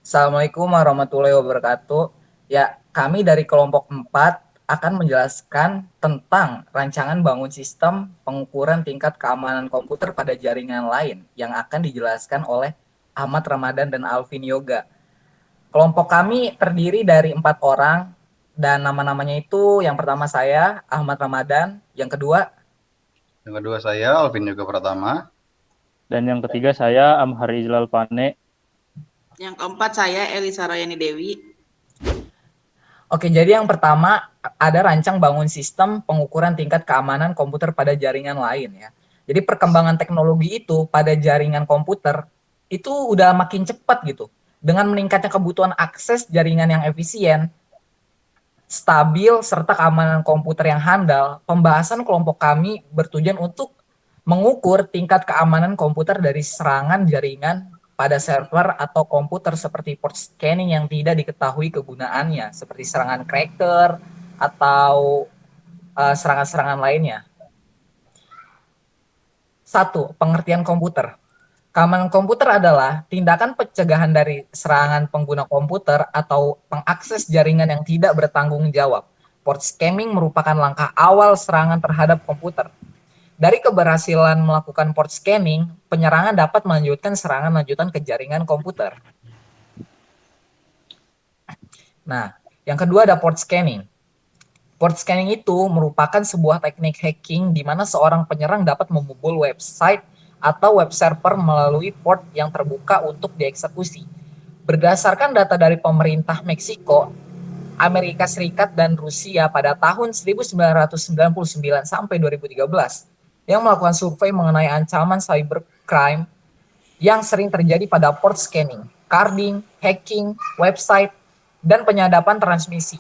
Assalamualaikum warahmatullahi wabarakatuh. Ya, kami dari kelompok 4 akan menjelaskan tentang rancangan bangun sistem pengukuran tingkat keamanan komputer pada jaringan lain yang akan dijelaskan oleh Ahmad Ramadan dan Alvin Yoga. Kelompok kami terdiri dari 4 orang dan nama-namanya itu yang pertama saya, Ahmad Ramadan, yang kedua Yang kedua saya Alvin juga Pratama. Dan yang ketiga saya Amhar Ijlal Pane. Yang keempat saya Elisa Rayani Dewi. Oke, jadi yang pertama ada rancang bangun sistem pengukuran tingkat keamanan komputer pada jaringan lain ya. Jadi perkembangan teknologi itu pada jaringan komputer itu udah makin cepat gitu. Dengan meningkatnya kebutuhan akses jaringan yang efisien, stabil, serta keamanan komputer yang handal, pembahasan kelompok kami bertujuan untuk mengukur tingkat keamanan komputer dari serangan jaringan pada server atau komputer seperti port scanning yang tidak diketahui kegunaannya, seperti serangan cracker atau serangan-serangan lainnya. 1. Pengertian komputer. Keamanan komputer adalah tindakan pencegahan dari serangan pengguna komputer atau pengakses jaringan yang tidak bertanggung jawab. Port scanning merupakan langkah awal serangan terhadap komputer. Dari keberhasilan melakukan port scanning, penyerangan dapat melanjutkan serangan lanjutan ke jaringan komputer. Nah, yang kedua ada port scanning. Port scanning itu merupakan sebuah teknik hacking di mana seorang penyerang dapat membobol website atau web server melalui port yang terbuka untuk dieksekusi. Berdasarkan data dari pemerintah Meksiko, Amerika Serikat dan Rusia pada tahun 1999 sampai 2013 yang melakukan survei mengenai ancaman cybercrime yang sering terjadi pada port scanning, carding, hacking, website, dan penyadapan transmisi.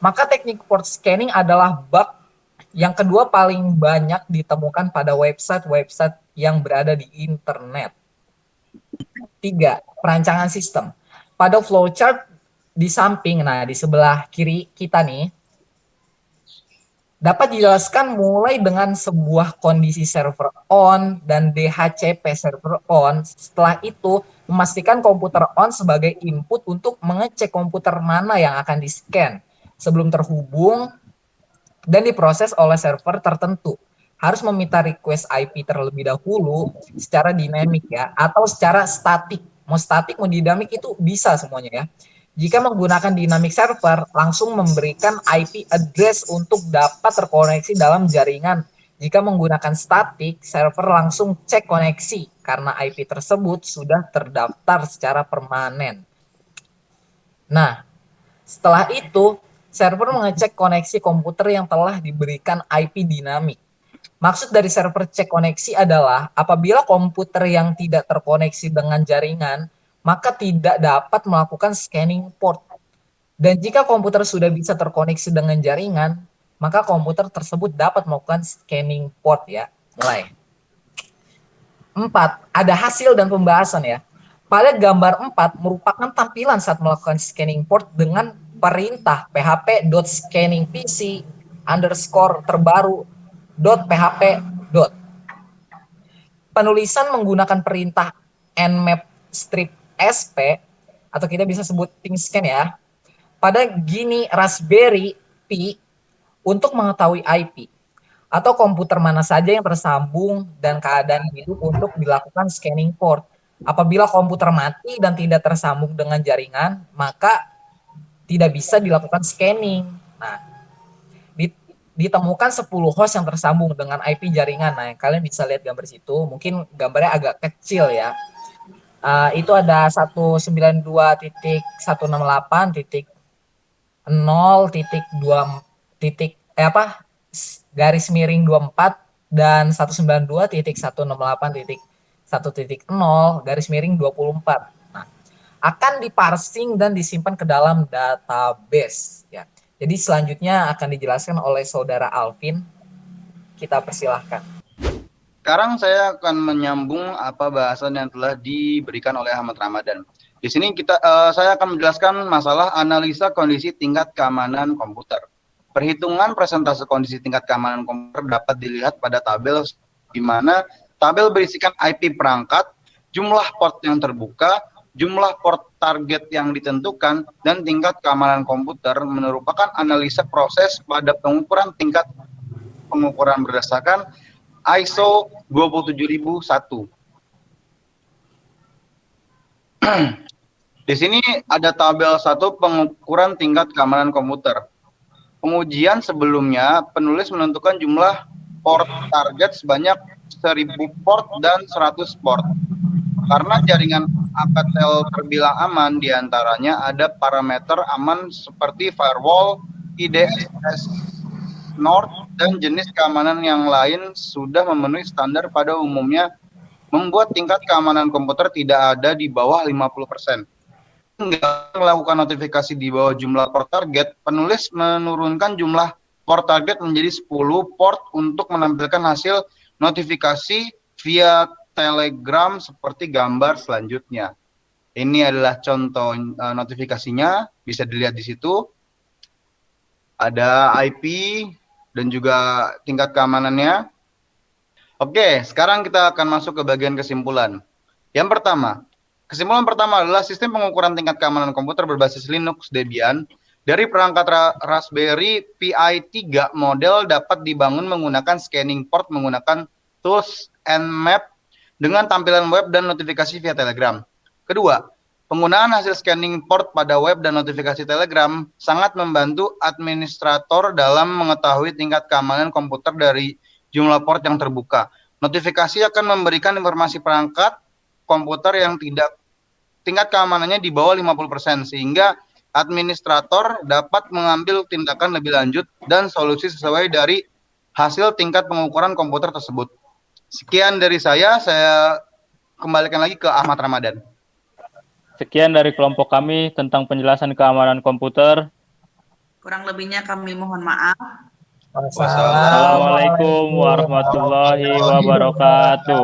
Maka teknik port scanning adalah bug yang kedua paling banyak ditemukan pada website-website yang berada di internet. 3. Perancangan sistem. Pada flowchart di samping, nah di sebelah kiri kita nih, dapat dijelaskan mulai dengan sebuah kondisi server on dan DHCP server on. Setelah itu, memastikan komputer on sebagai input untuk mengecek komputer mana yang akan di-scan sebelum terhubung dan diproses oleh server tertentu. Harus meminta request IP terlebih dahulu secara dinamik ya, atau secara statik. Mau statik, mau dinamik itu bisa semuanya ya. Jika menggunakan dynamic server, langsung memberikan IP address untuk dapat terkoneksi dalam jaringan. Jika menggunakan static, server langsung cek koneksi karena IP tersebut sudah terdaftar secara permanen. Nah, setelah itu, server mengecek koneksi komputer yang telah diberikan IP dinamik. Maksud dari server cek koneksi adalah apabila komputer yang tidak terkoneksi dengan jaringan, maka tidak dapat melakukan scanning port. Dan jika komputer sudah bisa terkoneksi dengan jaringan, maka komputer tersebut dapat melakukan scanning port ya. Mulai. 4. Ada hasil dan pembahasan ya. Pada gambar 4 merupakan tampilan saat melakukan scanning port dengan perintah php.scanningpc underscore terbaru .php. Penulisan menggunakan perintah nmap strip sp atau kita bisa sebut ping scan ya. Pada gini Raspberry Pi untuk mengetahui IP atau komputer mana saja yang tersambung dan keadaan hidup untuk dilakukan scanning port. Apabila komputer mati dan tidak tersambung dengan jaringan, maka tidak bisa dilakukan scanning. Nah, ditemukan 10 host yang tersambung dengan IP jaringan. Nah, kalian bisa lihat gambar situ. Mungkin gambarnya agak kecil ya. Itu ada 192.168.0.2 garis miring 24 dan 192.168.1.0 garis miring 24. Nah, akan diparsing dan disimpan ke dalam database ya. Jadi selanjutnya akan dijelaskan oleh saudara Alvin. Kita persilahkan. Sekarang saya akan menyambung apa bahasan yang telah diberikan oleh Ahmad Ramadan. Di sini saya akan menjelaskan masalah analisa kondisi tingkat keamanan komputer. Perhitungan presentase kondisi tingkat keamanan komputer dapat dilihat pada tabel di mana tabel berisikan IP perangkat, jumlah port yang terbuka, jumlah port target yang ditentukan, dan tingkat keamanan komputer merupakan analisa proses pada pengukuran tingkat pengukuran berdasarkan ISO 27001. Di sini ada tabel 1 pengukuran tingkat keamanan komputer. Pengujian sebelumnya, penulis menentukan jumlah port target sebanyak 1000 port dan 100 port. Karena jaringan Alcatel terbilang aman, diantaranya ada parameter aman seperti firewall, IDS North, dan jenis keamanan yang lain sudah memenuhi standar pada umumnya, membuat tingkat keamanan komputer tidak ada di bawah 50%. Hingga melakukan notifikasi di bawah jumlah port target, penulis menurunkan jumlah port target menjadi 10 port untuk menampilkan hasil notifikasi via Telegram seperti gambar selanjutnya. Ini adalah contoh notifikasinya, bisa dilihat di situ. Ada IP dan juga tingkat keamanannya. Oke, sekarang kita akan masuk ke bagian kesimpulan. Kesimpulan pertama adalah sistem pengukuran tingkat keamanan komputer berbasis Linux Debian dari perangkat Raspberry Pi 3 model dapat dibangun menggunakan scanning port menggunakan tools Nmap dengan tampilan web dan notifikasi via Telegram. Kedua, penggunaan hasil scanning port pada web dan notifikasi Telegram sangat membantu administrator dalam mengetahui tingkat keamanan komputer dari jumlah port yang terbuka. Notifikasi akan memberikan informasi perangkat komputer yang tingkat keamanannya di bawah 50%, sehingga administrator dapat mengambil tindakan lebih lanjut dan solusi sesuai dari hasil tingkat pengukuran komputer tersebut. Sekian dari saya kembalikan lagi ke Ahmad Ramadan. Sekian dari kelompok kami tentang penjelasan keamanan komputer. Kurang lebihnya kami mohon maaf. Wassalamualaikum warahmatullahi wabarakatuh.